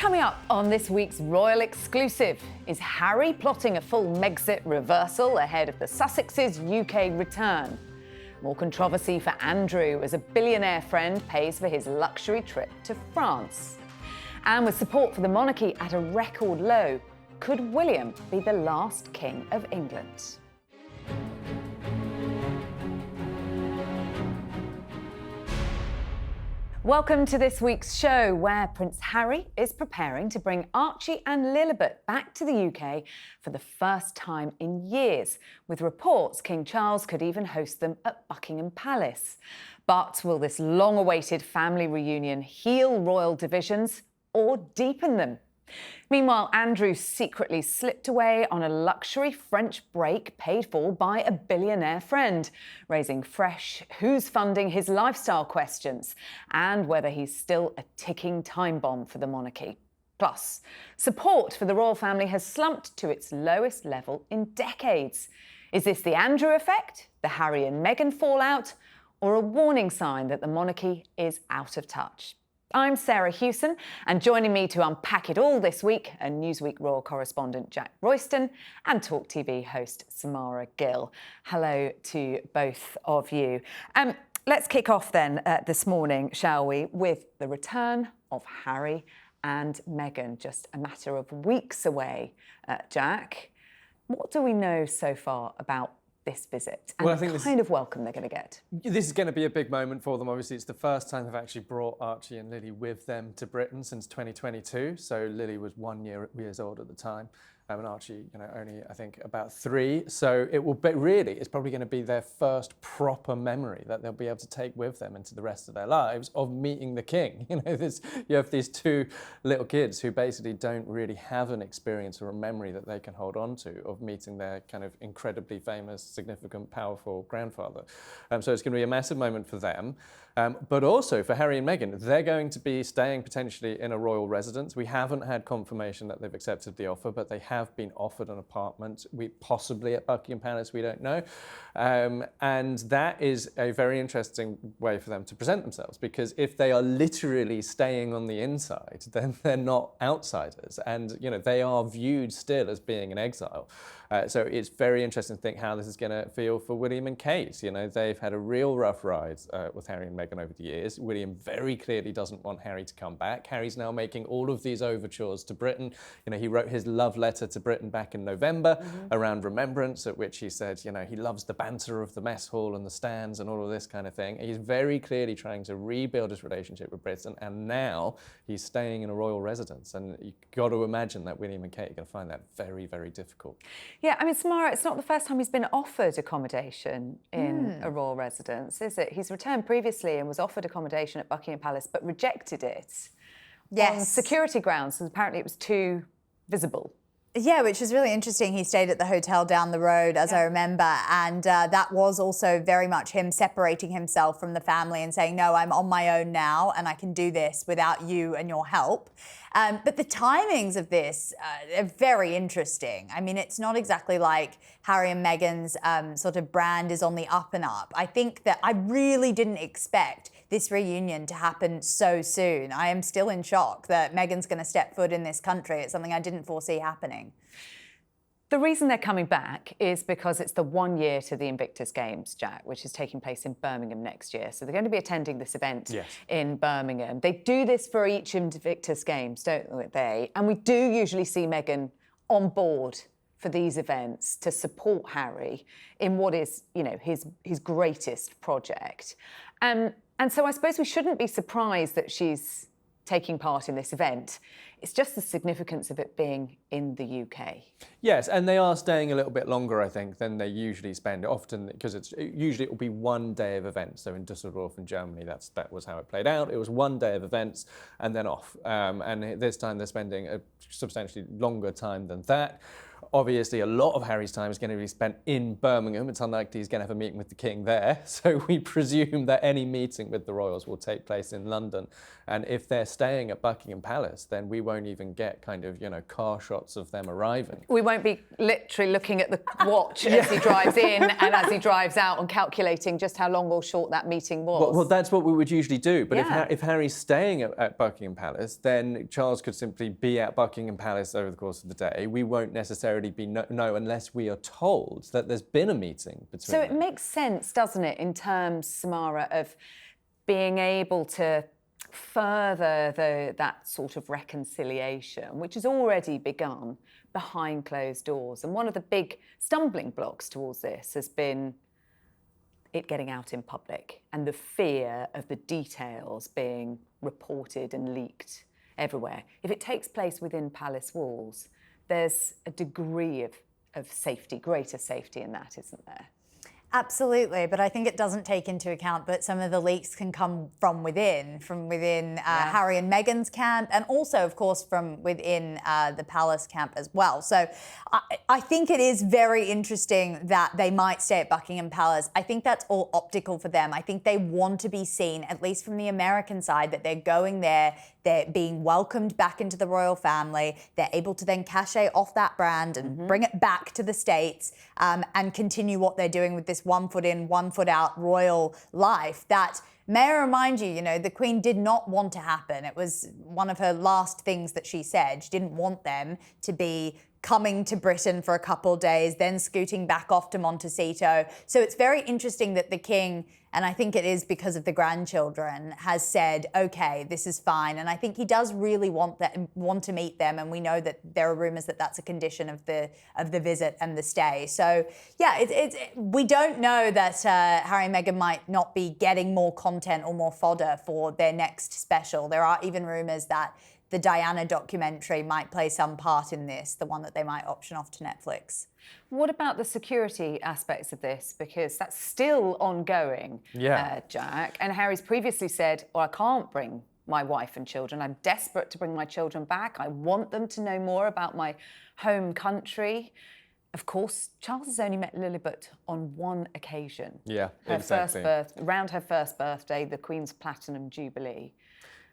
Coming up on this week's Royal Exclusive, is Harry plotting a full Megxit reversal ahead of the Sussex's UK return? More controversy for Andrew as a billionaire friend pays for his luxury trip to France. And with support for the monarchy at a record low, could William be the last King of England? Welcome to this week's show, where Prince Harry is preparing to bring Archie and Lilibet back to the UK for the first time in years, with reports King Charles could even host them at Buckingham Palace. But will this long-awaited family reunion heal royal divisions or deepen them? Meanwhile, Andrew secretly slipped away on a luxury French break paid for by a billionaire friend, raising fresh who's funding his lifestyle questions and whether he's still a ticking time bomb for the monarchy. Plus, support for the royal family has slumped to its lowest level in decades. Is this the Andrew effect, the Harry and Meghan fallout, or a warning sign that the monarchy is out of touch? I'm Sarah Hewson, and joining me to unpack it all this week are Newsweek Royal correspondent Jack Royston and Talk TV host Samara Gill. Hello to both of you. Let's kick off then this morning, shall we, with the return of Harry and Meghan, just a matter of weeks away. Jack, what do we know so far about this visit and the kind of welcome they're going to get? This is going to be a big moment for them. Obviously, it's the first time they've actually brought Archie and Lily with them to Britain since 2022. So Lily was 1 years old at the time, and Archie, only I think about 3. So it will be it's probably going to be their first proper memory that they'll be able to take with them into the rest of their lives of meeting the king. You have these 2 little kids who basically don't really have an experience or a memory that they can hold on to of meeting their kind of incredibly famous, significant, powerful grandfather. So it's going to be a massive moment for them. But also for Harry and Meghan, they're going to be staying potentially in a royal residence. We haven't had confirmation that they've accepted the offer, but they have been offered an apartment, possibly at Buckingham Palace, we don't know. And that is a very interesting way for them to present themselves, because if they are literally staying on the inside, then they're not outsiders. And, they are viewed still as being in exile. So it's very interesting to think how this is going to feel for William and Kate. They've had a real rough ride with Harry and Meghan over the years. William very clearly doesn't want Harry to come back. Harry's now making all of these overtures to Britain. He wrote his love letter to Britain back in November around Remembrance, at which he said, he loves the banter of the mess hall and the stands and all of this kind of thing. He's very clearly trying to rebuild his relationship with Britain, and now he's staying in a royal residence. And you've got to imagine that William and Kate are going to find that very, very difficult. Yeah, Samara, it's not the first time he's been offered accommodation in a royal residence, is it? He's returned previously and was offered accommodation at Buckingham Palace, but rejected it on security grounds, because apparently it was too visible. Yeah, which is really interesting. He stayed at the hotel down the road, as I remember, and that was also very much him separating himself from the family and saying, no, I'm on my own now and I can do this without you and your help. But the timings of this are very interesting. It's not exactly like Harry and Meghan's sort of brand is on the up and up. I think that I really didn't expect this reunion to happen so soon. I am still in shock that Meghan's going to step foot in this country. It's something I didn't foresee happening. The reason they're coming back is because it's the 1 year to the Invictus Games, Jack, which is taking place in Birmingham next year. So they're going to be attending this event in Birmingham. They do this for each Invictus Games, don't they? And we do usually see Meghan on board for these events to support Harry in what is, his greatest project. And so I suppose we shouldn't be surprised that she's taking part in this event. It's just the significance of it being in the UK. Yes, and they are staying a little bit longer, I think, than they usually spend. Often, because usually it will be 1 day of events. So in Düsseldorf in Germany, that was how it played out. It was 1 day of events and then off. And this time they're spending a substantially longer time than that. Obviously, a lot of Harry's time is going to be spent in Birmingham. It's unlikely he's going to have a meeting with the king there. So we presume that any meeting with the royals will take place in London. And if they're staying at Buckingham Palace, then we won't even get kind of, car shots of them arriving. We won't be literally looking at the watch as he drives in and as he drives out and calculating just how long or short that meeting was. Well, that's what we would usually do. But Yeah. if Harry's staying at Buckingham Palace, then Charles could simply be at Buckingham Palace over the course of the day. We won't necessarily know unless we are told that there's been a meeting between So it them. makes sense, doesn't it, in terms, Samara, of being able to further that sort of reconciliation, which has already begun behind closed doors. And one of the big stumbling blocks towards this has been it getting out in public and the fear of the details being reported and leaked everywhere. If it takes place within palace walls, there's a degree of safety, greater safety in that, isn't there? Absolutely, but I think it doesn't take into account that some of the leaks can come from within Harry and Meghan's camp, and also, of course, from within the palace camp as well. So I think it is very interesting that they might stay at Buckingham Palace. I think that's all optical for them. I think they want to be seen, at least from the American side, that they're going there, they're being welcomed back into the royal family, they're able to then cachet off that brand and bring it back to the States and continue what they're doing with this 1 foot in, 1 foot out royal life that, may I remind you, the Queen did not want to happen. It was one of her last things that she said. She didn't want them to be coming to Britain for a couple of days, then scooting back off to Montecito. So it's very interesting that the King, and I think it is because of the grandchildren, has said, okay, this is fine. And I think he does really want to meet them. And we know that there are rumours that that's a condition of the visit and the stay. So yeah, we don't know that Harry and Meghan might not be getting more content or more fodder for their next special. There are even rumours that the Diana documentary might play some part in this, the one that they might option off to Netflix. What about the security aspects of this? Because that's still ongoing, Jack. And Harry's previously said, well, I can't bring my wife and children. I'm desperate to bring my children back. I want them to know more about my home country. Of course, Charles has only met Lilibet on one occasion. Yeah, exactly. Around her first birthday, the Queen's Platinum Jubilee.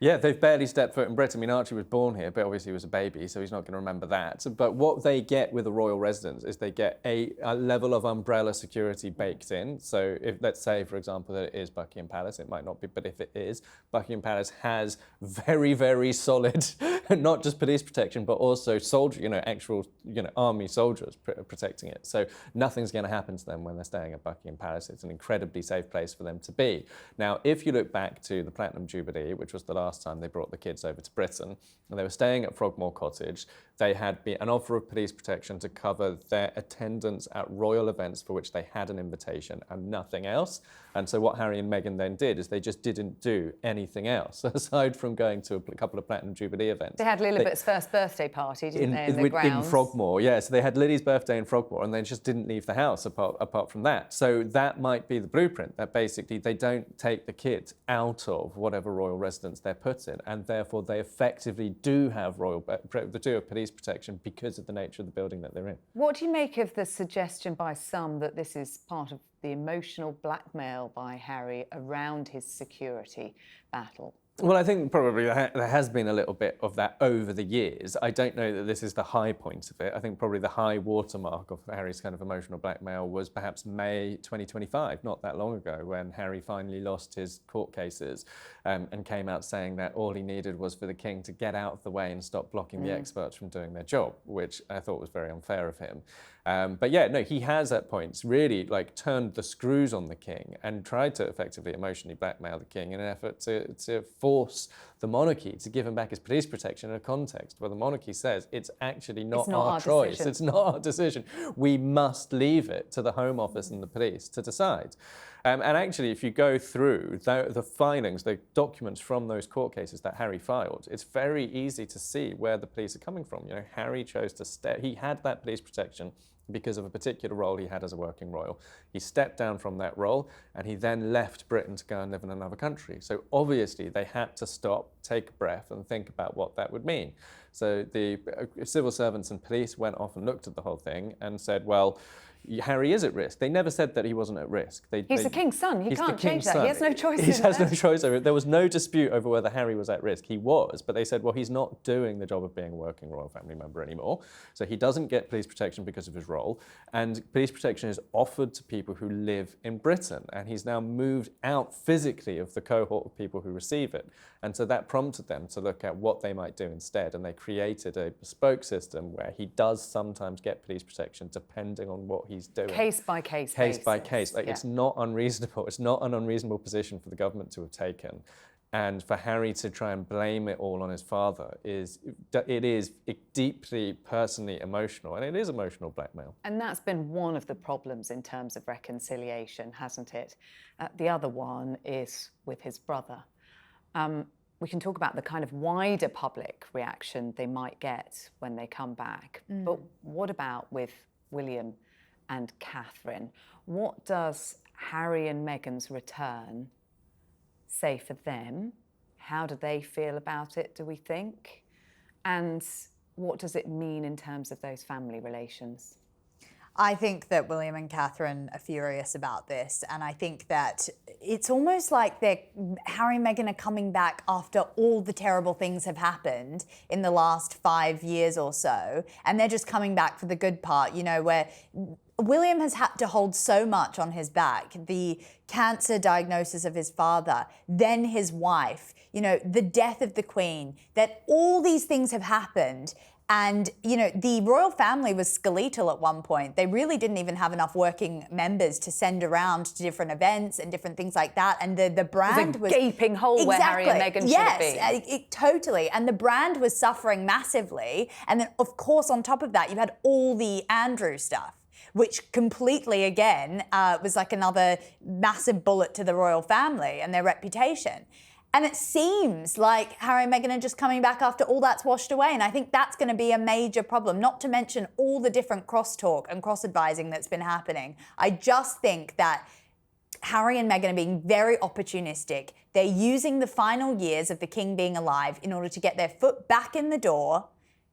Yeah, they've barely stepped foot in Britain. I mean, Archie was born here, but obviously he was a baby, so he's not going to remember that. But what they get with a royal residence is they get a level of umbrella security baked in. So if, let's say, for example, that it is Buckingham Palace, it might not be, but if it is, Buckingham Palace has very, very solid, not just police protection, but also soldier, actual, army soldiers protecting it. So nothing's going to happen to them when they're staying at Buckingham Palace. It's an incredibly safe place for them to be. Now, if you look back to the Platinum Jubilee, which was the last time they brought the kids over to Britain, and they were staying at Frogmore Cottage, they had an offer of police protection to cover their attendance at royal events for which they had an invitation and nothing else. And so what Harry and Meghan then did is they just didn't do anything else, aside from going to a couple of Platinum Jubilee events. They had Lilibet's first birthday party, didn't they, in the grounds? In Frogmore, yeah. So they had Lily's birthday in Frogmore, and they just didn't leave the house apart from that. So that might be the blueprint, that basically they don't take the kids out of whatever royal residence they're put in, and therefore they effectively do have police protection because of the nature of the building that they're in. What do you make of the suggestion by some that this is part of the emotional blackmail by Harry around his security battle? Well, I think probably there has been a little bit of that over the years. I don't know that this is the high point of it. I think probably the high watermark of Harry's kind of emotional blackmail was perhaps May 2025, not that long ago, when Harry finally lost his court cases and came out saying that all he needed was for the king to get out of the way and stop blocking the experts from doing their job, which I thought was very unfair of him. But yeah, no, he has at points really turned the screws on the king and tried to effectively emotionally blackmail the king in an effort to force the monarchy to give him back his police protection in a context where the monarchy says it's actually not our choice. Decision. It's not our decision. We must leave it to the Home Office and the police to decide. And actually, if you go through the filings, the documents from those court cases that Harry filed, it's very easy to see where the police are coming from. Harry chose to stay. He had that police protection because of a particular role he had as a working royal. He stepped down from that role and he then left Britain to go and live in another country. So obviously they had to stop, take a breath and think about what that would mean. So the civil servants and police went off and looked at the whole thing and said, well, Harry is at risk. They never said that he wasn't at risk. He's the king's son. He can't change that. Son. He has no choice. He has no choice over it. There was no dispute over whether Harry was at risk. He was, but they said, well, he's not doing the job of being a working royal family member anymore. So he doesn't get police protection because of his role. And police protection is offered to people who live in Britain. And he's now moved out physically of the cohort of people who receive it. And so that prompted them to look at what they might do instead. And they created a bespoke system where he does sometimes get police protection depending on what he's doing. Case by case. Case by case. Like, it's not unreasonable. It's not an unreasonable position for the government to have taken. And for Harry to try and blame it all on his father is deeply personally emotional, and it is emotional blackmail. And that's been one of the problems in terms of reconciliation, hasn't it? The other one is with his brother. We can talk about the kind of wider public reaction they might get when they come back. But what about with William and Catherine? What does Harry and Meghan's return say for them? How do they feel about it, do we think? And what does it mean in terms of those family relations? I think that William and Catherine are furious about this, and I think that it's almost like Harry and Meghan are coming back after all the terrible things have happened in the last 5 years or so, and they're just coming back for the good part, you know, where William has had to hold so much on his back, the cancer diagnosis of his father, then his wife, you know, the death of the Queen, that all these things have happened. And, you know, the royal family was skeletal at one point. They really didn't even have enough working members to send around to different events and different things like that. And the brand was... a gaping hole where Harry and Meghan should have been. Yes, totally. And the brand was suffering massively. And then, of course, on top of that, you had all the Andrew stuff, which completely, again, was like another massive bullet to the royal family and their reputation. And it seems like Harry and Meghan are just coming back after all that's washed away. And I think that's going to be a major problem, not to mention all the different crosstalk and cross-advising that's been happening. I just think that Harry and Meghan are being very opportunistic. They're using the final years of the king being alive in order to get their foot back in the door,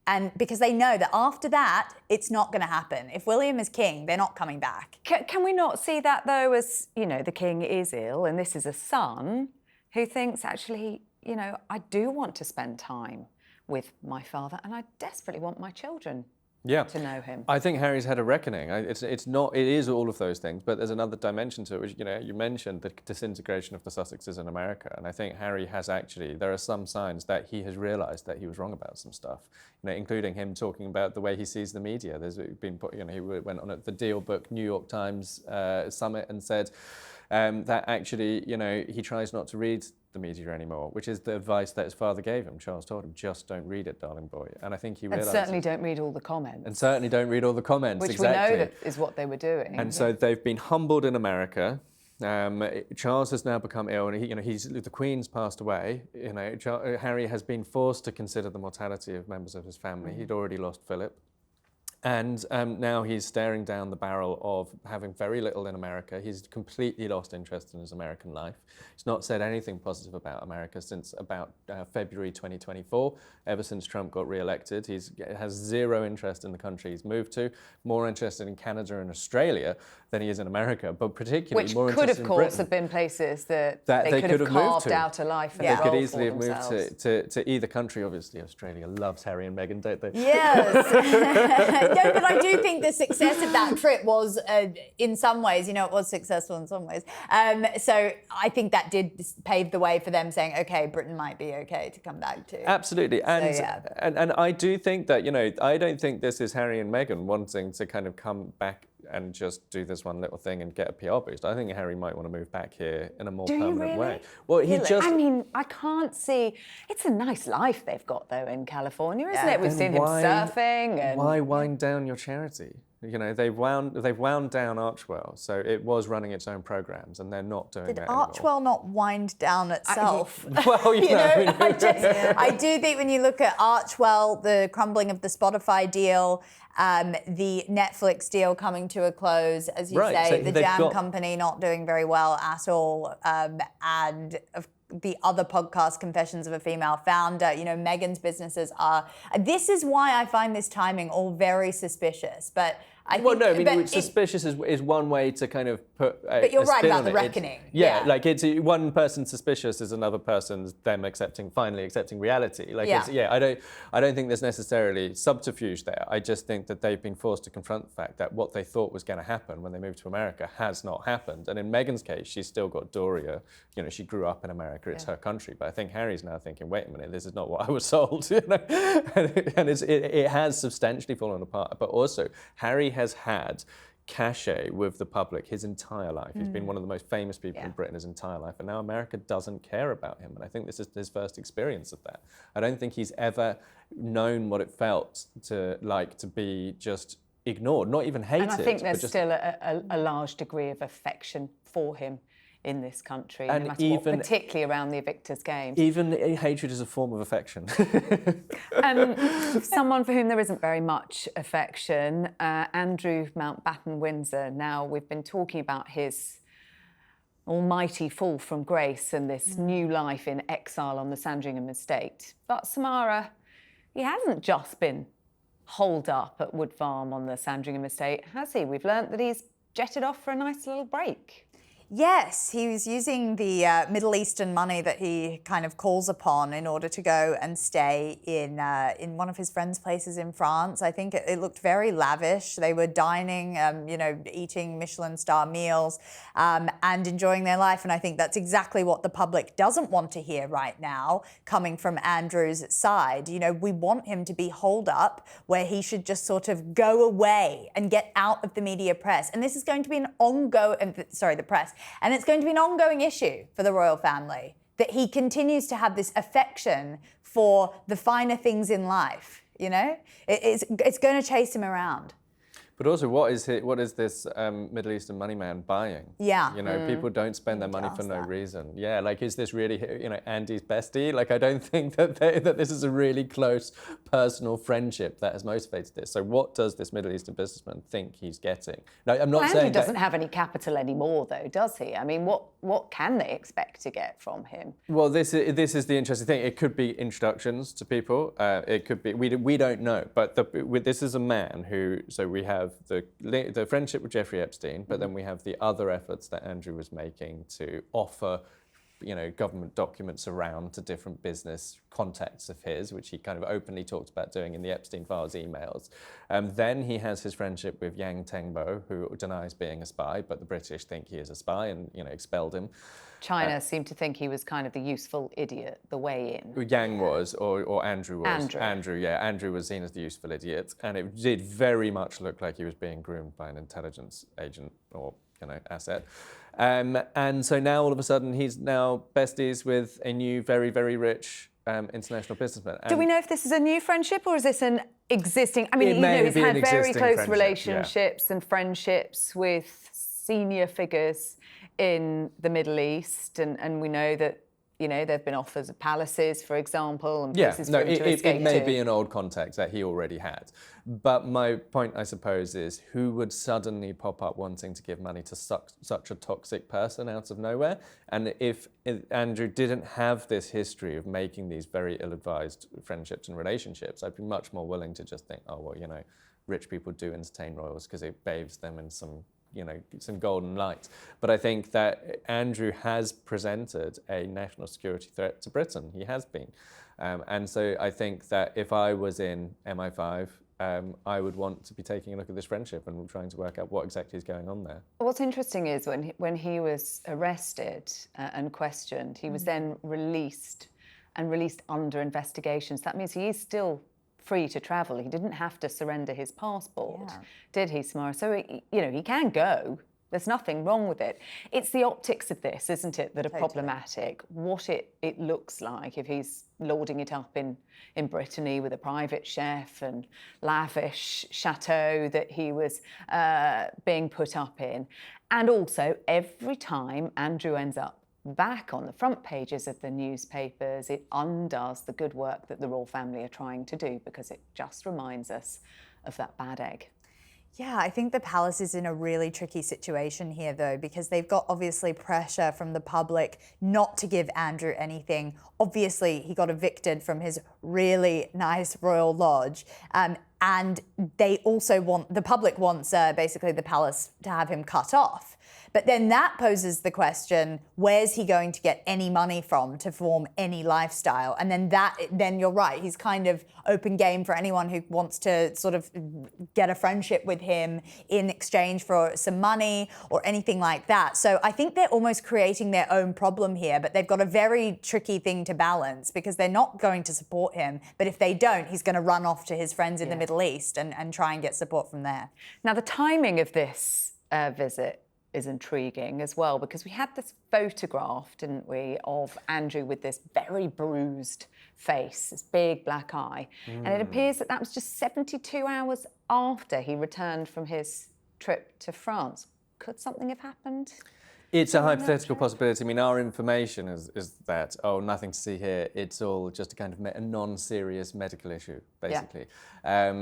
and because they know that after that, it's not going to happen. If William is king, they're not coming back. Can we not see that, though, as, you know, the king is ill and this is a son who thinks, actually, you know, I do want to spend time with my father and I desperately want my children to know him. I think Harry's had a reckoning. It is all of those things, but there's another dimension to it, which, you know, you mentioned the disintegration of the Sussexes in America, and I think Harry has actually, there are some signs that he has realised that he was wrong about some stuff, you know, including him talking about the way he sees the media. There's been, you know, he went on at the Deal Book New York Times summit and said that actually, you know, he tries not to read the media anymore, which is the advice that his father gave him. Charles told him, just don't read it, darling boy. And I think he realised... And certainly don't read all the comments. And certainly don't read all the comments, which exactly. we know that is what they were doing. And so they've been humbled in America. Charles has now become ill, and the Queen's passed away. You know, Harry has been forced to consider the mortality of members of his family. He'd already lost Philip. And now he's staring down the barrel of having very little in America. He's completely lost interest in his American life. He's not said anything positive about America since about February 2024, ever since Trump got re-elected. He has zero interest in the country he's moved to, more interested in Canada and Australia than he is in America, but particularly which more interested in Britain. Which could, of course, have been places that they could have carved out a life and They could easily for have moved to either country. Obviously, Australia loves Harry and Meghan, don't they? Yes. No, but I do think the success of that trip was, in some ways, you know, it was successful in some ways. So I think that did pave the way for them saying, okay, Britain might be okay to come back to. Absolutely. And, so, yeah. and I do think that, you know, I don't think this is Harry and Meghan wanting to kind of come back and just do this one little thing and get a PR boost. I think Harry might want to move back here in a more permanent way. Well, he just... I mean, I can't see... It's a nice life they've got, though, in California, isn't it? We've seen him surfing and... Why wind down your charity? You know, they've wound down Archwell, so it was running its own programmes, and they're not doing that anymore. Did Archwell not wind down itself? Well, you know I do think when you look at Archwell, the crumbling of the Spotify deal, the Netflix deal coming to a close, as you say, so the Jam company not doing very well at all, and the other podcast, Confessions of a Female Founder, you know, Meghan's businesses are. This is why I find this timing all very suspicious. But suspicious is one way to kind of put. But you're a right spin about on the it. reckoning. Like it's one person suspicious is another person's them finally accepting reality. I don't think there's necessarily subterfuge there. I just think that they've been forced to confront the fact that what they thought was going to happen when they moved to America has not happened. And in Meghan's case, she's still got Doria. You know, she grew up in America; it's her country. But I think Harry's now thinking, wait a minute, this is not what I was sold. You know, and it has substantially fallen apart. But also, Harry has had cachet with the public his entire life. He's been one of the most famous people in Britain his entire life, and now America doesn't care about him. And I think this is his first experience of that. I don't think he's ever known what it felt to be just ignored, not even hated. And I think there's still a large degree of affection for him in this country, and no matter what, particularly around the Invictus Games. Even hatred is a form of affection. Someone for whom there isn't very much affection, Andrew Mountbatten Windsor. Now, we've been talking about his almighty fall from grace and this new life in exile on the Sandringham estate. But Samara, he hasn't just been holed up at Wood Farm on the Sandringham estate, has he? We've learnt that he's jetted off for a nice little break. Yes, he was using the Middle Eastern money that he kind of calls upon in order to go and stay in one of his friends' places in France. I think it looked very lavish. They were dining, eating Michelin star meals and enjoying their life. And I think that's exactly what the public doesn't want to hear right now, coming from Andrew's side. You know, we want him to be holed up where he should just sort of go away and get out of the media press. And this is going to be the press. And it's going to be an ongoing issue for the royal family, that he continues to have this affection for the finer things in life, you know? It's going to chase him around. But also, what is this Middle Eastern money man buying? Yeah. You know, people don't spend their money for no reason. Yeah, like, is this really, Andy's bestie? Like, I don't think that this is a really close personal friendship that has motivated this. So what does this Middle Eastern businessman think he's getting? Now, I'm not saying Andy doesn't have any capital anymore, though, does he? I mean, what can they expect to get from him? Well, this is the interesting thing. It could be introductions to people. It could be, we don't know. But this is a man who, so we have the friendship with Jeffrey Epstein, but then we have the other efforts that Andrew was making to offer, government documents around to different business contacts of his, which he kind of openly talked about doing in the Epstein files emails. Then he has his friendship with Yang Tengbo, who denies being a spy, but the British think he is a spy and, expelled him. China seemed to think he was kind of the useful idiot, the way in. Yang was, or Andrew was. Andrew was seen as the useful idiot, and it did very much look like he was being groomed by an intelligence agent or asset. And so now all of a sudden he's now besties with a new, very, very rich international businessman. Do we know if this is a new friendship or is this an existing? I mean, he's had very close relationships and friendships with senior figures in the Middle East, and we know that there have been offers of palaces, for example, and places for him to escape it may be an old contact that he already had. But my point, I suppose, is who would suddenly pop up wanting to give money to such a toxic person out of nowhere? And if Andrew didn't have this history of making these very ill-advised friendships and relationships, I'd be much more willing to just think, oh, well, rich people do entertain royals because it bathes them in some golden light. But I think that Andrew has presented a national security threat to Britain. He has been. And so I think that if I was in MI5, I would want to be taking a look at this friendship and trying to work out what exactly is going on there. What's interesting is when he was arrested and questioned, he was then released under investigation. So that means he is still free to travel. He didn't have to surrender his passport, did he, Samara? So, he can go. There's nothing wrong with it. It's the optics of this, isn't it, that are problematic. What it looks like if he's lording it up in Brittany with a private chef and lavish chateau that he was being put up in. And also, every time Andrew ends up back on the front pages of the newspapers, it undoes the good work that the royal family are trying to do, because it just reminds us of that bad egg. Yeah, I think the palace is in a really tricky situation here, though, because they've got obviously pressure from the public not to give Andrew anything. Obviously, he got evicted from his really nice royal lodge. And they also the public wants basically the palace to have him cut off. But then that poses the question, where's he going to get any money from to form any lifestyle? And then you're right, he's kind of open game for anyone who wants to sort of get a friendship with him in exchange for some money or anything like that. So I think they're almost creating their own problem here, but they've got a very tricky thing to balance because they're not going to support him. But if they don't, he's going to run off to his friends in the Middle East and try and get support from there. Now, the timing of this visit is intriguing as well, because we had this photograph, didn't we, of Andrew with this very bruised face, this big black eye. And it appears that was just 72 hours after he returned from his trip to France. Could something have happened? It's a hypothetical possibility. I mean, our information is that, nothing to see here. It's all just a kind of a non-serious medical issue, basically,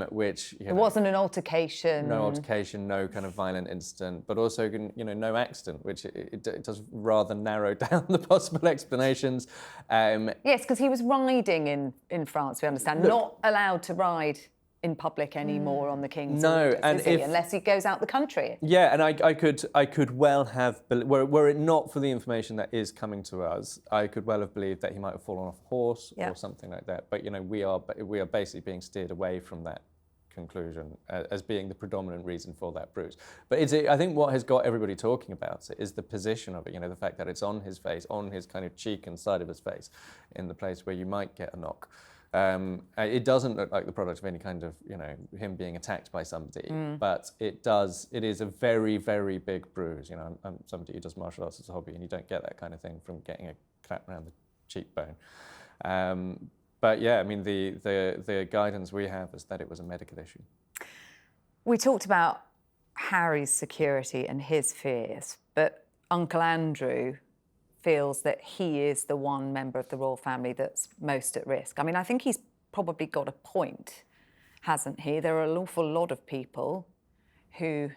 which... It wasn't an altercation. No altercation, no kind of violent incident, but also, no accident, which it does rather narrow down the possible explanations. Yes, because he was riding in France, we understand, not allowed to ride in public anymore on the King's orders, unless he goes out the country. Yeah, and I could well have, were it not for the information that is coming to us, I could well have believed that he might have fallen off a horse or something like that. But we are basically being steered away from that conclusion as being the predominant reason for that bruise. But I think what has got everybody talking about it is the position of it. The fact that it's on his face, on his kind of cheek and side of his face, in the place where you might get a knock. It doesn't look like the product of any kind of, him being attacked by somebody, but it is a very, very big bruise. I'm somebody who does martial arts as a hobby, and you don't get that kind of thing from getting a clap around the cheekbone. But yeah, I mean, the guidance we have is that it was a medical issue. We talked about Harry's security and his fears, but Uncle Andrew feels that he is the one member of the royal family that's most at risk. I mean, I think he's probably got a point, hasn't he? There are an awful lot of people who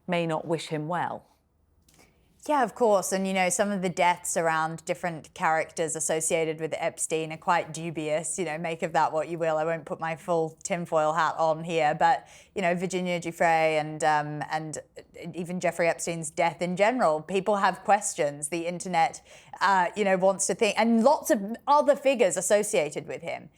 may not wish him well. Yeah, of course. And, some of the deaths around different characters associated with Epstein are quite dubious. Make of that what you will. I won't put my full tinfoil hat on here. But, Virginia Giuffre and even Jeffrey Epstein's death in general, people have questions. The internet, wants to think, and lots of other figures associated with him.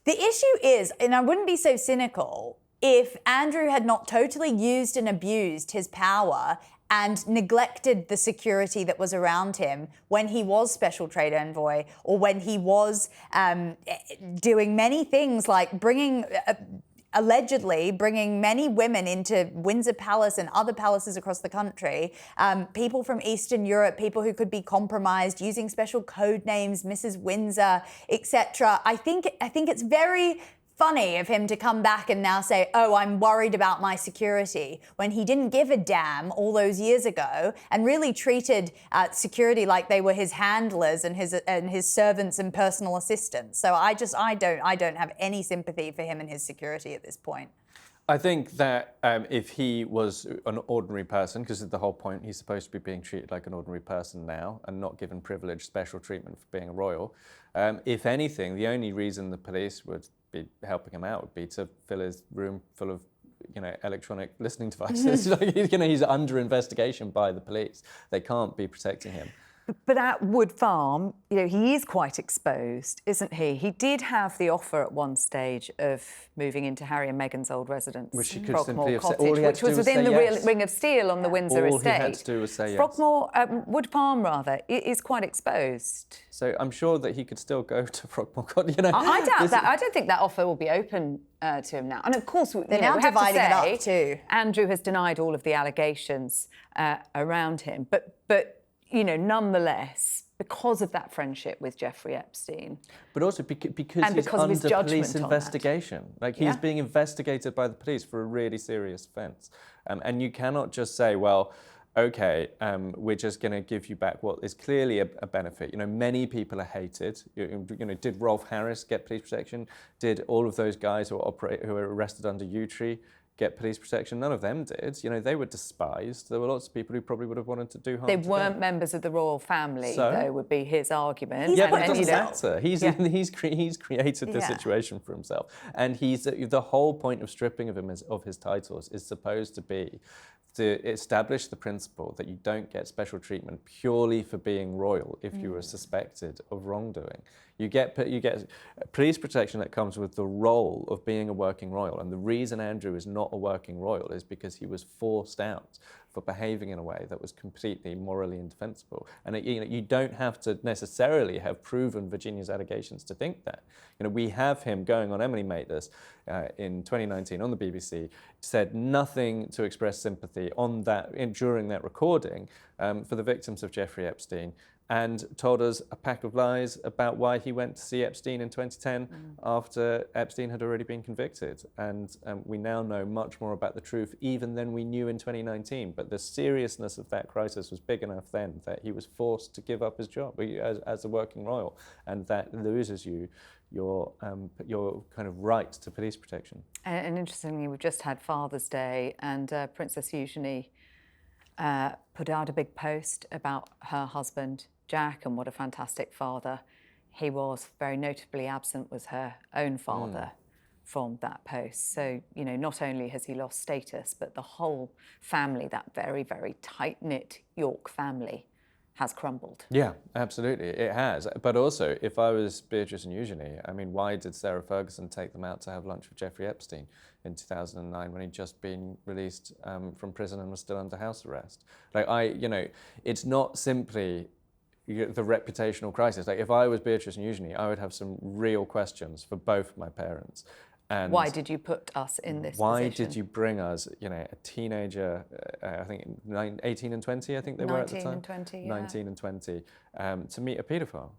The issue is, and I wouldn't be so cynical, if Andrew had not totally used and abused his power and neglected the security that was around him when he was special trade envoy, or when he was doing many things like allegedly bringing many women into Windsor Palace and other palaces across the country, people from Eastern Europe, people who could be compromised, using special code names, Mrs. Windsor, etc. I think it's very funny of him to come back and now say, I'm worried about my security, when he didn't give a damn all those years ago and really treated security like they were his handlers and his servants and personal assistants. So I don't have any sympathy for him and his security at this point. I think that if he was an ordinary person, because the whole point, he's supposed to be being treated like an ordinary person now and not given privileged special treatment for being a royal. If anything, the only reason the police would be helping him out would be to fill his room full of, electronic listening devices. He's under investigation by the police. They can't be protecting him. But at Wood Farm, he is quite exposed, isn't he? He did have the offer at one stage of moving into Harry and Meghan's old residence, which he could Frogmore simply have said, Cottage, which was within the Ring of Steel on the Windsor estate. All he had to do was say yes. Frogmore, Wood Farm rather, is quite exposed. So I'm sure that he could still go to Frogmore Cottage. I doubt that. I don't think that offer will be open to him now. And of course, they're now dividing it up too. Andrew has denied all of the allegations around him, but nonetheless, because of that friendship with Jeffrey Epstein. But also because he's under police investigation. He's being investigated by the police for a really serious offence. And you cannot just say, well, okay, we're just going to give you back what is clearly a benefit. Many people are hated. Did Rolf Harris get police protection? Did all of those guys who were arrested under U-Tree get police protection. None of them did. You know, they were despised. There were lots of people who probably would have wanted to do harm They to weren't them. members of the royal family, So? though, would be his argument. Yeah, but it And, doesn't you know, matter. He's created the Yeah. situation for himself, and the whole point of stripping of him of his titles is supposed to be to establish the principle that you don't get special treatment purely for being royal if you are suspected of wrongdoing. You get police protection that comes with the role of being a working royal, and the reason Andrew is not a working royal is because he was forced out for behaving in a way that was completely morally indefensible. And you don't have to necessarily have proven Virginia's allegations to think that. You know, we have him going on Emily Made This in 2019 on the BBC, said nothing to express sympathy on that during that recording for the victims of Jeffrey Epstein, and told us a pack of lies about why he went to see Epstein in 2010 after Epstein had already been convicted. And we now know much more about the truth even than we knew in 2019. But the seriousness of that crisis was big enough then that he was forced to give up his job as a working royal, and that loses you your kind of right to police protection. And interestingly, we've just had Father's Day, and Princess Eugenie put out a big post about her husband, Jack, and what a fantastic father he was. Very notably absent was her own father from that post. So, you know, not only has he lost status, but the whole family, that very, very tight-knit York family, has crumbled. Yeah, absolutely, it has. But also, if I was Beatrice and Eugenie, I mean, why did Sarah Ferguson take them out to have lunch with Jeffrey Epstein in 2009 when he'd just been released from prison and was still under house arrest? Like, it's not simply the reputational crisis. Like, if I was Beatrice and Eugenie, I would have some real questions for both my parents. And why did you put us in this why position? did you bring us, a teenager, I think 18 and 20, I think they were at the time. 19 and 20, yeah. 19 and 20, to meet a paedophile.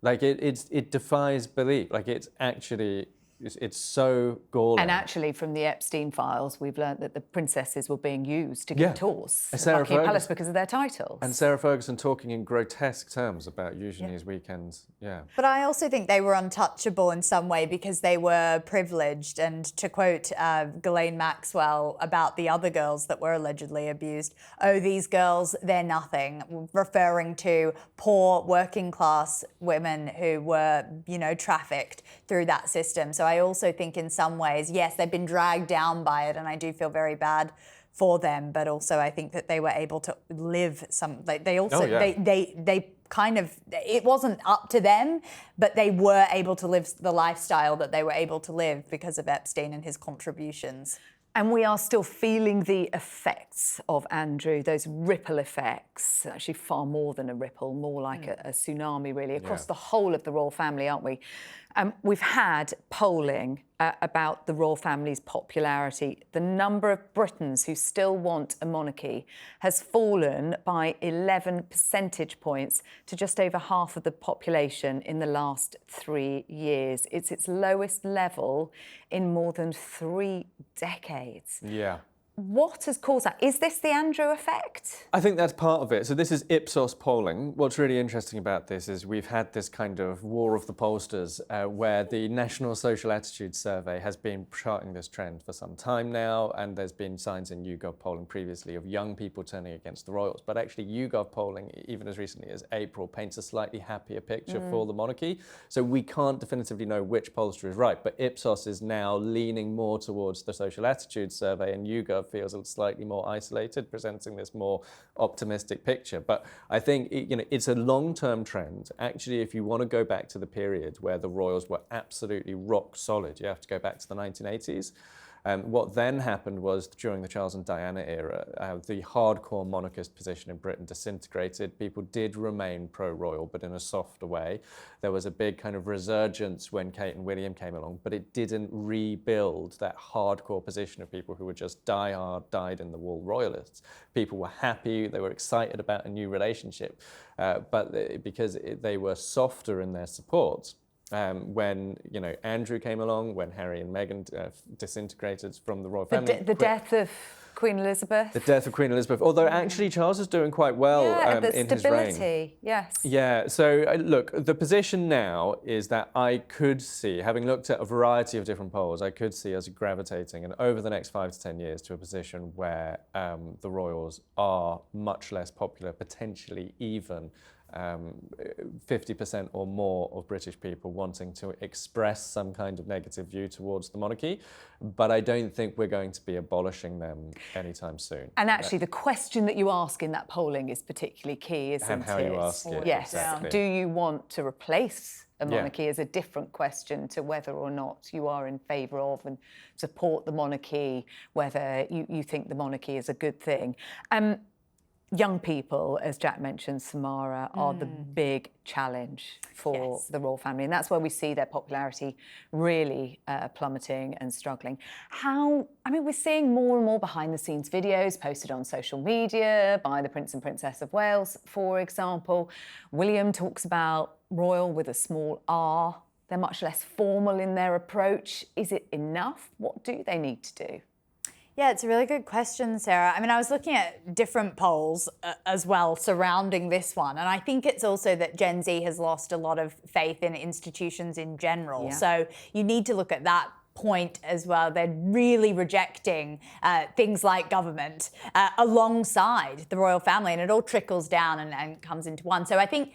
Like, it defies belief. Like, it's actually, it's so galling. And actually, from the Epstein files, we've learned that the princesses were being used to give tours at Sarah Buckingham Palace Ferguson- because of their titles. And Sarah Ferguson talking in grotesque terms about Eugenie's weekends. Yeah. But I also think they were untouchable in some way because they were privileged. And to quote Ghislaine Maxwell about the other girls that were allegedly abused, oh, these girls, they're nothing, referring to poor working class women who were, trafficked through that system. So I also think in some ways, yes, they've been dragged down by it, and I do feel very bad for them, but also I think that they were able to live they kind of, it wasn't up to them, but they were able to live the lifestyle that they were able to live because of Epstein and his contributions. And we are still feeling the effects of Andrew, those ripple effects, actually far more than a ripple, more like a tsunami really, across the whole of the royal family, aren't we? We've had polling about the royal family's popularity. The number of Britons who still want a monarchy has fallen by 11 percentage points to just over half of the population in the last 3 years. It's its lowest level in more than 3 decades. Yeah. What has caused that? Is this the Andrew effect? I think that's part of it. So this is Ipsos polling. What's really interesting about this is we've had this kind of war of the pollsters where the National Social Attitude Survey has been charting this trend for some time now, and there's been signs in YouGov polling previously of young people turning against the royals. But actually YouGov polling, even as recently as April, paints a slightly happier picture for the monarchy. So we can't definitively know which pollster is right, but Ipsos is now leaning more towards the Social Attitude Survey, and YouGov feels slightly more isolated, presenting this more optimistic picture. But I think it's a long-term trend. Actually, if you want to go back to the period where the royals were absolutely rock solid, you have to go back to the 1980s. What then happened was, during the Charles and Diana era, the hardcore monarchist position in Britain disintegrated. People did remain pro-royal, but in a softer way. There was a big kind of resurgence when Kate and William came along, but it didn't rebuild that hardcore position of people who were just die-hard, dyed-in-the-wool royalists. People were happy, they were excited about a new relationship, but because they were softer in their support, when Andrew came along, when Harry and Meghan disintegrated from the royal family. The death of Queen Elizabeth. The death of Queen Elizabeth. Although actually Charles is doing quite well in his reign. Stability, yes. Yeah, so look, the position now is that I could see, having looked at a variety of different polls, I could see us gravitating, and over the next 5 to 10 years, to a position where the royals are much less popular, potentially even 50% or more of British people wanting to express some kind of negative view towards the monarchy. But I don't think we're going to be abolishing them anytime soon. And actually, the question that you ask in that polling is particularly key, isn't it? And how you ask it. Yes. Exactly. Do you want to replace a monarchy is a different question to whether or not you are in favour of and support the monarchy, whether you think the monarchy is a good thing. Young people, as Jack mentioned, Samara, are the big challenge for the royal family. And that's where we see their popularity really plummeting and struggling. We're seeing more and more behind-the-scenes videos posted on social media by the Prince and Princess of Wales, for example. William talks about royal with a small r. They're much less formal in their approach. Is it enough? What do they need to do? Yeah, it's a really good question, Sarah. I mean, I was looking at different polls as well surrounding this one, and I think it's also that Gen Z has lost a lot of faith in institutions in general. Yeah. So you need to look at that point as well. They're really rejecting things like government alongside the royal family, and it all trickles down and comes into one. So I think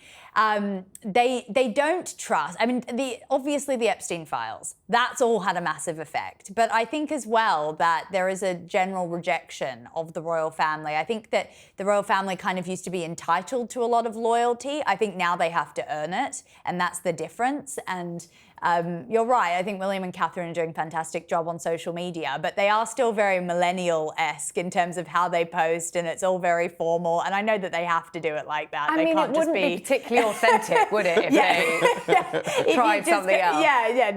they don't trust. I mean, obviously the Epstein files, that's all had a massive effect. But I think as well that there is a general rejection of the royal family. I think that the royal family kind of used to be entitled to a lot of loyalty. I think now they have to earn it, and that's the difference. And you're right. I think William and Catherine are doing a fantastic job on social media, but they are still very millennial-esque in terms of how they post, and it's all very formal. And I know that they have to do it like that. It wouldn't be particularly authentic, would it, if they tried something else?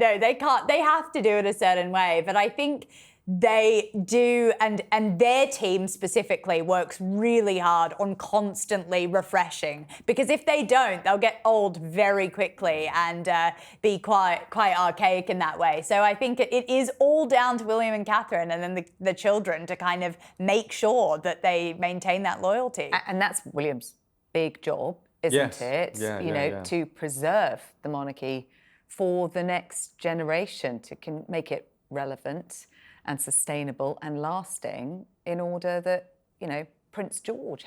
No, they can't. They have to do it a certain way. But I think they do, and their team specifically works really hard on constantly refreshing, because if they don't, they'll get old very quickly and be quite archaic in that way. So I think it is all down to William and Catherine and then the children to kind of make sure that they maintain that loyalty. And that's William's big job, isn't it? To preserve the monarchy for the next generation, to make it relevant and sustainable and lasting, in order that, Prince George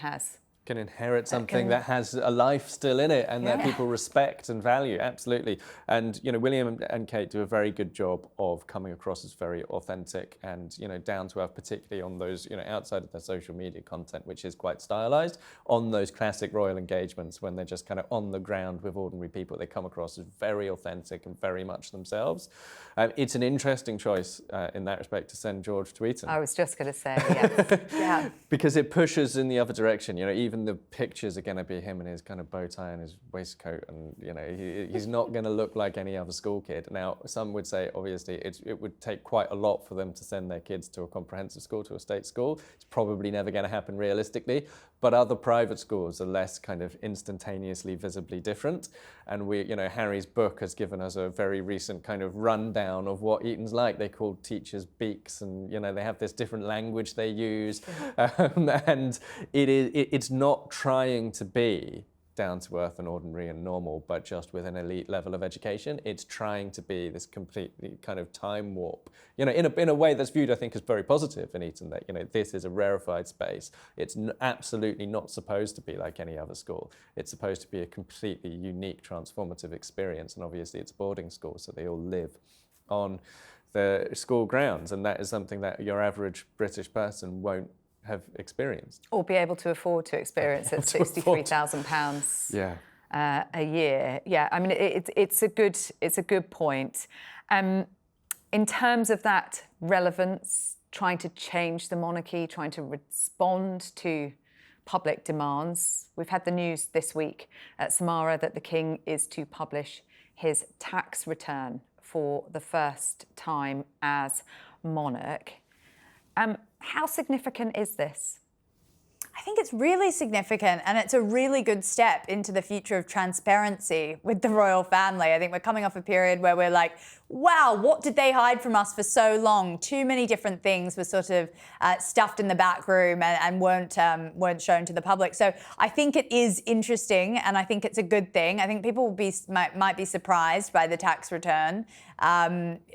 can inherit something that has a life still in it and that people respect and value. Absolutely. And, William and Kate do a very good job of coming across as very authentic and, down to earth, particularly on those, outside of their social media content, which is quite stylized. On those classic royal engagements, when they're just kind of on the ground with ordinary people, they come across as very authentic and very much themselves. It's an interesting choice in that respect to send George to Eton. I was just going to say, yes. Because it pushes in the other direction. Even the pictures are going to be him in his kind of bow tie and his waistcoat, and he's not going to look like any other school kid. Now, some would say obviously it would take quite a lot for them to send their kids to a comprehensive school, to a state school. It's probably never going to happen realistically, but other private schools are less kind of instantaneously visibly different. And Harry's book has given us a very recent kind of rundown of what Eton's like. They call teachers beaks, and they have this different language they use, and it's not trying to be down to earth and ordinary and normal, but just with an elite level of education. It's trying to be this completely kind of time warp, in a way that's viewed, I think, as very positive in Eton, that, this is a rarefied space. It's absolutely not supposed to be like any other school. It's supposed to be a completely unique, transformative experience. And obviously it's boarding school, so they all live on the school grounds. And that is something that your average British person won't have experienced, or be able to afford to experience at £63,000 a year. Yeah, I mean, it's a good point. In terms of that relevance, trying to change the monarchy, trying to respond to public demands. We've had the news this week at Samara that the King is to publish his tax return for the first time as monarch. How significant is this? I think it's really significant, and it's a really good step into the future of transparency with the royal family. I think we're coming off a period where we're like, wow, what did they hide from us for so long? Too many different things were sort of stuffed in the back room and weren't shown to the public. So I think it is interesting, and I think it's a good thing. I think people might be surprised by the tax return.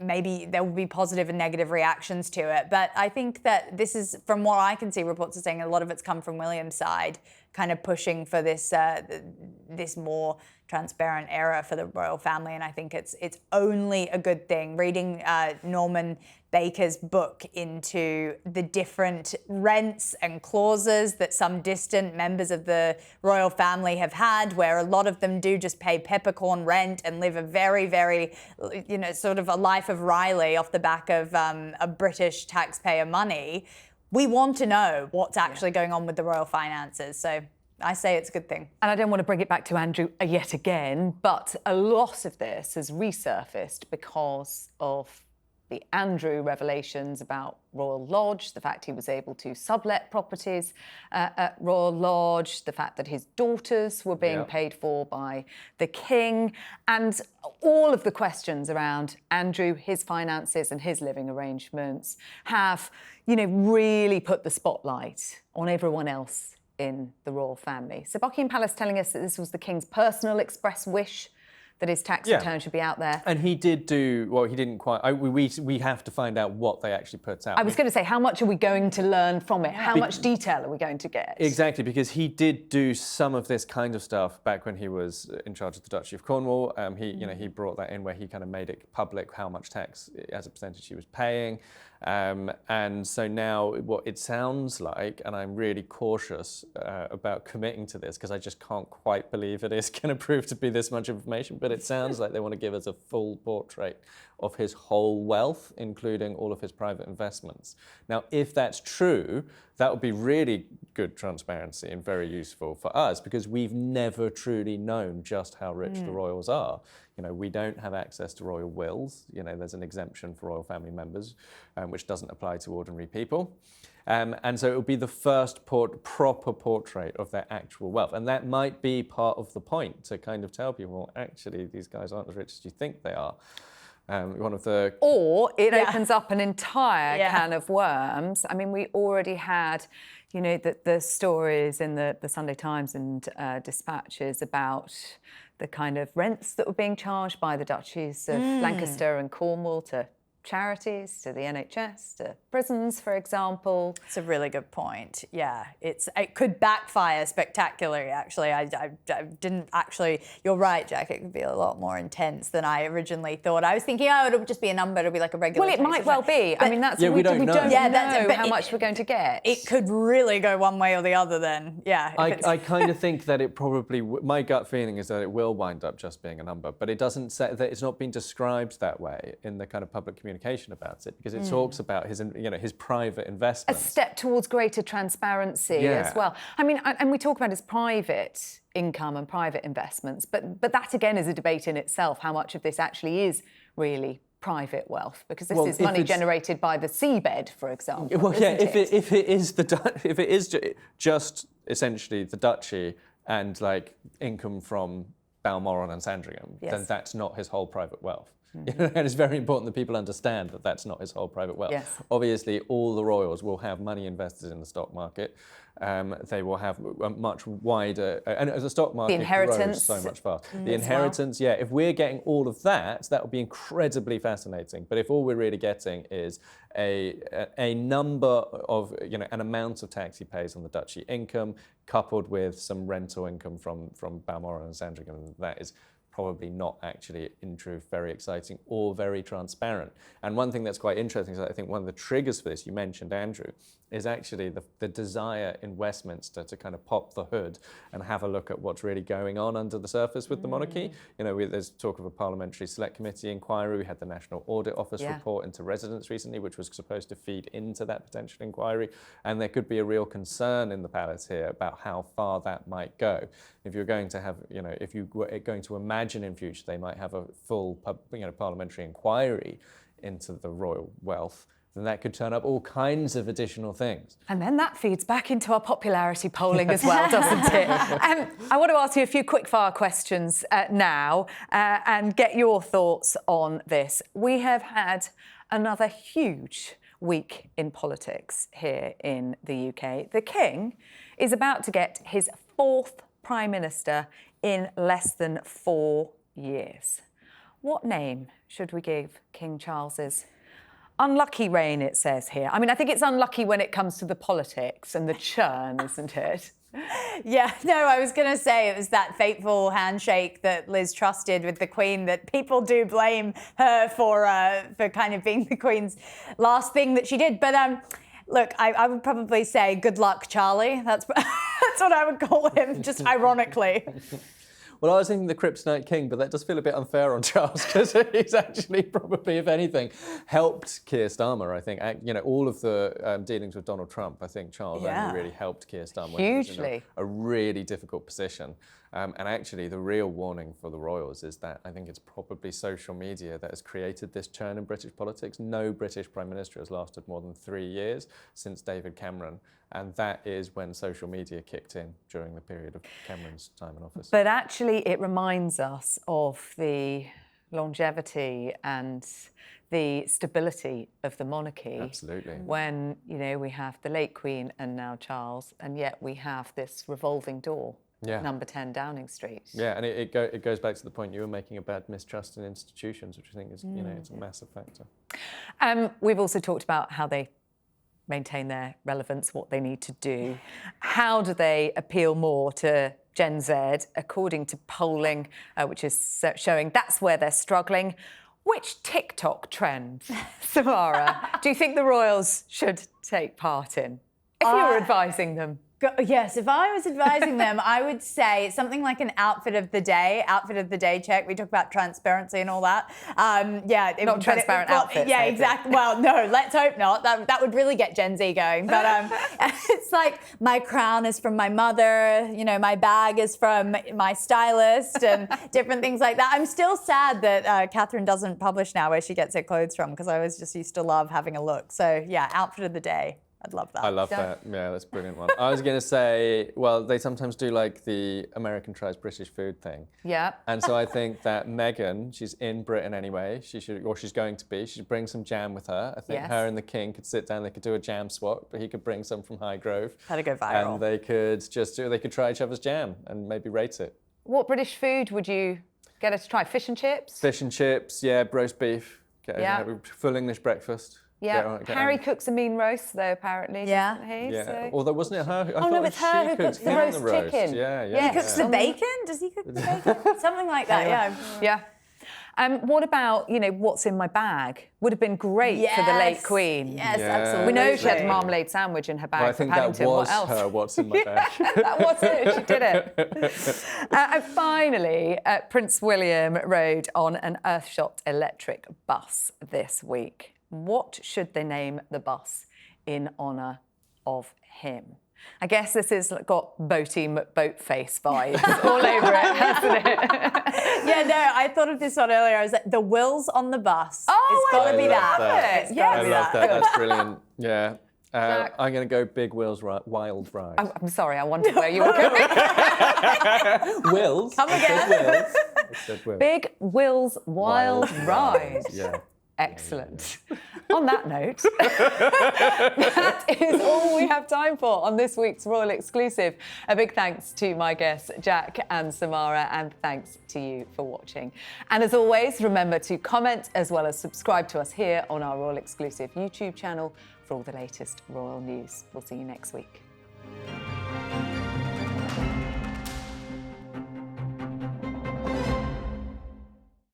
Maybe there will be positive and negative reactions to it. But I think that this is, from what I can see, reports are saying a lot of it's come from William's side, kind of pushing for this this more transparent era for the royal family. And I think it's only a good thing. Reading Norman Baker's book into the different rents and clauses that some distant members of the royal family have had, where a lot of them do just pay peppercorn rent and live a very, very, sort of a life of Riley off the back of a British taxpayer money. We want to know what's actually going on with the royal finances. So I say it's a good thing. And I don't want to bring it back to Andrew yet again, but a lot of this has resurfaced because of the Andrew revelations about Royal Lodge, the fact he was able to sublet properties at Royal Lodge, the fact that his daughters were being paid for by the King, and all of the questions around Andrew, his finances and his living arrangements have, really put the spotlight on everyone else in the royal family. So Buckingham Palace telling us that this was the King's personal express wish that his tax return should be out there. And he did do, well, he didn't quite, we have to find out what they actually put out. I was going to say, how much are we going to learn from it? How much detail are we going to get? Exactly, because he did do some of this kind of stuff back when he was in charge of the Duchy of Cornwall. He brought that in where he kind of made it public how much tax as a percentage he was paying. And so now what it sounds like, and I'm really cautious about committing to this because I just can't quite believe it is going to prove to be this much information, but it sounds like they want to give us a full portrait of his whole wealth, including all of his private investments. Now, if that's true, that would be really good transparency and very useful for us because we've never truly known just how rich the royals are. We don't have access to royal wills. There's an exemption for royal family members, which doesn't apply to ordinary people. And so it will be the first proper portrait of their actual wealth. And that might be part of the point, to kind of tell people, well, actually, these guys aren't as rich as you think they are. Or it opens up an entire can of worms. I mean, we already had, the stories in the Sunday Times and dispatches about the kind of rents that were being charged by the duchies of Lancaster and Cornwall to charities, to the NHS, to prisons, for example. It's a really good point. Yeah, it could backfire spectacularly, actually. I didn't actually, you're right, Jack, it could be a lot more intense than I originally thought. I was thinking, it'll just be a number, it'll be like a regular Well, it might well be. But, I mean, that's we don't know. Know how much we're going to get. It could really go one way or the other then, I kind of think that it probably, my gut feeling is that it will wind up just being a number, but it doesn't say that it's not been described that way in the kind of public communication about it, because it talks about his private investments. A step towards greater transparency as well. I mean, and we talk about his private income and private investments, but that again is a debate in itself, how much of this actually is really private wealth, because this is money generated by the seabed, for example. Well, if it is just essentially the duchy and like income from Balmoral and Sandringham, then that's not his whole private wealth. And it's very important that people understand that that's not his whole private wealth. Yes. Obviously, all the royals will have money invested in the stock market. They will have a much wider, and the stock market grows so much faster. The inheritance, if we're getting all of that, that would be incredibly fascinating. But if all we're really getting is a number of, an amount of tax he pays on the duchy income, coupled with some rental income from Balmoral and Sandringham, that is probably not actually, in truth, very exciting or very transparent. And one thing that's quite interesting is that I think one of the triggers for this, you mentioned Andrew, is actually the desire in Westminster to kind of pop the hood and have a look at what's really going on under the surface with the monarchy. There's talk of a parliamentary select committee inquiry. We had the National Audit Office report into residents recently, which was supposed to feed into that potential inquiry. And there could be a real concern in the palace here about how far that might go. If you're going to have, if you were going to imagine in future they might have a full, parliamentary inquiry into the royal wealth, then that could turn up all kinds of additional things. And then that feeds back into our popularity polling as well, doesn't it? I want to ask you a few quick-fire questions now and get your thoughts on this. We have had another huge week in politics here in the UK. The King is about to get his 4th Prime Minister in less than 4 years. What name should we give King Charles's unlucky reign, it says here? I mean, I think it's unlucky when it comes to the politics and the churn, isn't it? Yeah, no, I was going to say it was that fateful handshake that Liz Truss did with the Queen that people do blame her for kind of being the Queen's last thing that she did. But look, I would probably say good luck, Charlie. That's what I would call him, just ironically. Well, I was thinking the Kryptonite King, but that does feel a bit unfair on Charles because he's actually probably, if anything, helped Keir Starmer. I think, you know, all of the dealings with Donald Trump, I think Charles only really helped Keir Starmer. Hugely. He was in a really difficult position. And actually, the real warning for the royals is that I think it's probably social media that has created this churn in British politics. No British Prime Minister has lasted more than 3 years since David Cameron. And that is when social media kicked in during the period of Cameron's time in office. But actually, it reminds us of the longevity and the stability of the monarchy. Absolutely. When, you know, we have the late Queen and now Charles, and yet we have this revolving door. Yeah. Number 10 Downing Street. Yeah, and it goes back to the point you were making about mistrust in institutions, which I think is, you know, it's a massive factor. We've also talked about how they maintain their relevance, what they need to do. How do they appeal more to Gen Z, according to polling, which is showing that's where they're struggling. Which TikTok trend, Samara, do you think the royals should take part in, if you were advising them? Yes, if I was advising them, I would say something like an outfit of the day check. We talk about transparency and all that. Yeah, not transparent outfits. Yeah, exactly. Well, no, let's hope not. That would really get Gen Z going. But it's like my crown is from my mother. You know, my bag is from my stylist, and different things like that. I'm still sad that Catherine doesn't publish now where she gets her clothes from, because I was just used to love having a look. So yeah, outfit of the day. I'd love that. I love that. Yeah, that's a brilliant one. I was going to say, well, they sometimes do like the American tries British food thing. Yeah. And so I think that Meghan, she's in Britain anyway, she should, or she's going to be, she should bring some jam with her. I think her and the King could sit down, they could do a jam swap, but he could bring some from Highgrove. That'd go viral. And they could try each other's jam and maybe rate it. What British food would you get us to try? Fish and chips? Fish and chips, yeah, roast beef. Full English breakfast. Yeah, Harry cooks a mean roast though, apparently. Yeah. Doesn't he? Yeah. So. Although wasn't it her? Oh no, it's her who cooks the roast chicken. Yeah. He cooks the bacon? Does he cook the bacon? Something like that, yeah. What about, you know, what's in my bag? Would have been great for the late Queen. Yes, absolutely. We know she had a marmalade sandwich in her bag. Well, I think that was her what's in my bag. That was it, she did it. And finally, Prince William rode on an Earthshot electric bus this week. What should they name the bus in honour of him? I guess this has got Boaty McBoatface vibes all over it, hasn't it? Yeah, no, I thought of this one earlier. I was like, the Wills on the bus. Oh, it's got to be that. It's gotta I be love that. That's brilliant. Yeah. I'm going to go Big Will's Wild Ride. I'm sorry, I wondered where you were going. Come Wills. again. I said Wills. Big Will's Wild Ride. Yeah. Excellent. On that note, that is all we have time for on this week's Royal Exclusive. A big thanks to my guests, Jack and Samara, and thanks to you for watching. And as always, remember to comment as well as subscribe to us here on our Royal Exclusive YouTube channel for all the latest royal news. We'll see you next week.